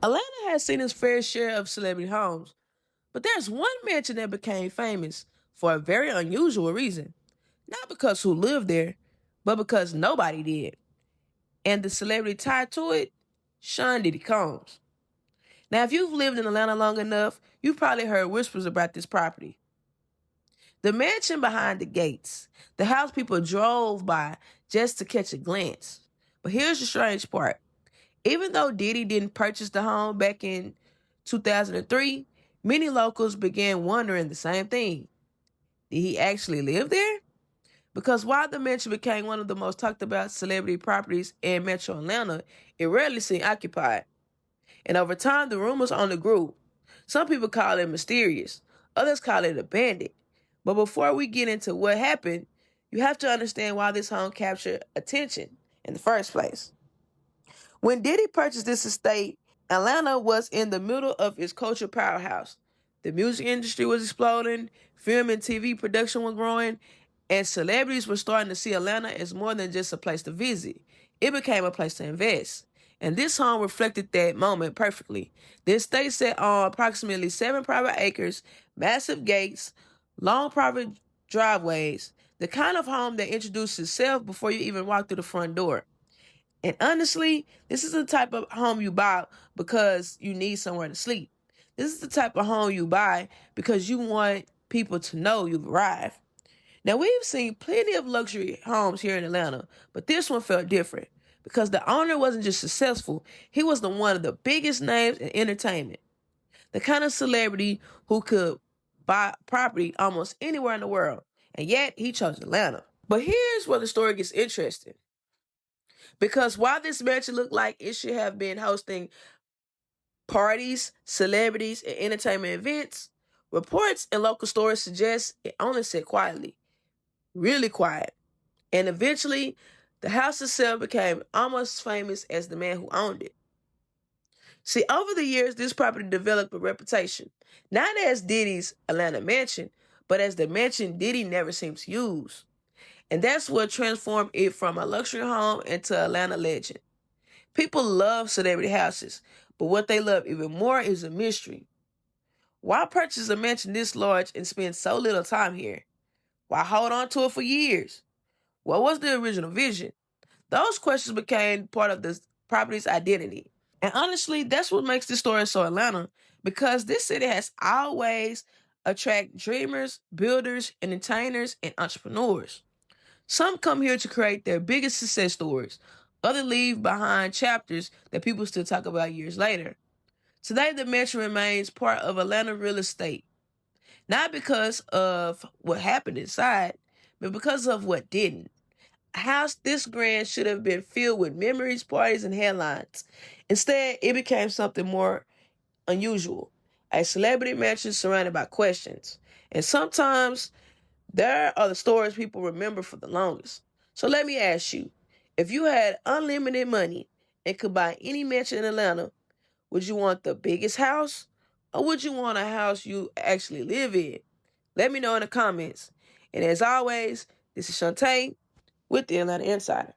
Atlanta has seen its fair share of celebrity homes, but there's one mansion that became famous for a very unusual reason. Not because who lived there, but because nobody did. And the celebrity tied to it, Sean Diddy Combs. Now, if you've lived in Atlanta long enough, you've probably heard whispers about this property. The mansion behind the gates, the house people drove by just to catch a glance. But here's the strange part. Even though Diddy didn't purchase the home back in 2003, many locals began wondering the same thing. Did he actually live there? Because while the mansion became one of the most talked about celebrity properties in metro Atlanta, it rarely seemed occupied. And over time, the rumors only grew. Some people call it mysterious, others call it abandoned. But before we get into what happened, you have to understand why this home captured attention in the first place. When Diddy purchased this estate, Atlanta was in the middle of its culture powerhouse. The music industry was exploding, film and TV production was growing, and celebrities were starting to see Atlanta as more than just a place to visit. It became a place to invest. And this home reflected that moment perfectly. The estate sat on approximately 7 private acres, massive gates, long private driveways, the kind of home that introduces itself before you even walk through the front door. And honestly, this is the type of home you buy because you need somewhere to sleep. This is the type of home you buy because you want people to know you've arrived. Now, we've seen plenty of luxury homes here in Atlanta, but this one felt different because the owner wasn't just successful, he was one of the biggest names in entertainment. The kind of celebrity who could buy property almost anywhere in the world, and yet he chose Atlanta. But here's where the story gets interesting. Because while this mansion looked like it should have been hosting parties, celebrities, and entertainment events, reports and local stories suggest it only sat quietly, really quiet. And eventually, the house itself became almost as famous as the man who owned it. See, over the years, this property developed a reputation, not as Diddy's Atlanta mansion, but as the mansion Diddy never seemed to use. And that's what transformed it from a luxury home into Atlanta legend. People love celebrity houses, but what they love even more is a mystery. Why purchase a mansion this large and spend so little time here? Why hold on to it for years? What was the original vision? Those questions became part of the property's identity. And honestly, that's what makes this story so Atlanta, because this city has always attracted dreamers, builders, entertainers, and entrepreneurs. Some come here to create their biggest success stories. Others leave behind chapters that people still talk about years later. Today, the metro remains part of Atlanta real estate, not because of what happened inside, but because of what didn't. A house this grand should have been filled with memories, parties, and headlines. Instead, it became something more unusual. A celebrity mansion surrounded by questions. And sometimes there are the stories people remember for the longest. So let me ask you, if you had unlimited money and could buy any mansion in Atlanta, would you want the biggest house or would you want a house you actually live in? Let me know in the comments. And as always, this is Shantae with the Atlanta Insider.